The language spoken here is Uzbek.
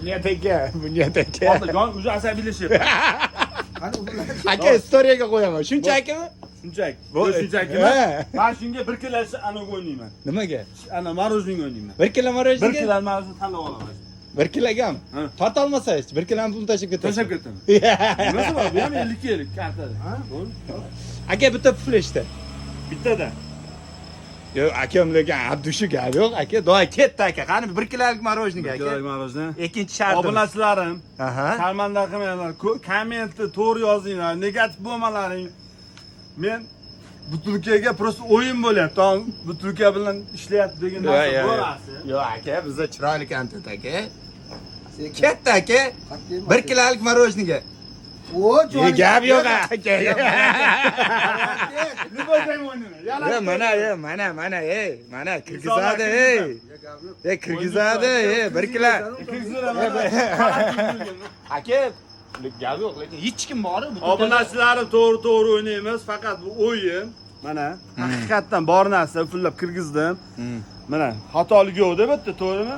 Bunyat aka. Hozir jon уже asabiylashyapti. Aka istoriyaga qo'yaman. Shunchakimi? Shunchaki. Bu- Shunchakimi? He. Men shunga bir kilosi anaga o'ynayman. Nimaga? Ana maruzning o'ynayman. 1 kilo Bir morojniga? kilo maruzini tanlab olaman. 1 kilogami? Ha. Tortolmasangiz 1 kiloni pul tashib ketasiz. Tashlab ketaman. Nimasi bor? Bu ham 50 kelik kartada. Ha? Aka bitta puflashdi. Bittada. Yo'q, akamlarga abdushi gap yo'q, aka. Doy ketdi aka. Qani 1 kilolik morojniga aka. Kerak maruzini. Ikkinchi shartimiz. Obunachilarim, Aha. sharmanda qilmanglar. Kommentni to'g'ri yozinglar. Negativ bo'lmalaring. Men Butulkaga просто o'yin bo'lyapti. Butulka bilan ishlayapti degan narsa bo'lasi. Yo'q aka, bizda chiroyli kontent aka. Ketdi aka. 1 kilolik morojniga. O Gap yo'q aka. Любой time o'ynayman. Mana, mana kirgizadi, kirgizadi, 1 kilo. Aka, gap yo'q, lekin hech kim bor bu. Obunachilarim to'g'ri o'ynaymiz, faqat bu o'yin. Mana haqiqatdan bor narsa fullab kirgizdim. Mana xatolik yo'q deb bitta, to'g'rimi?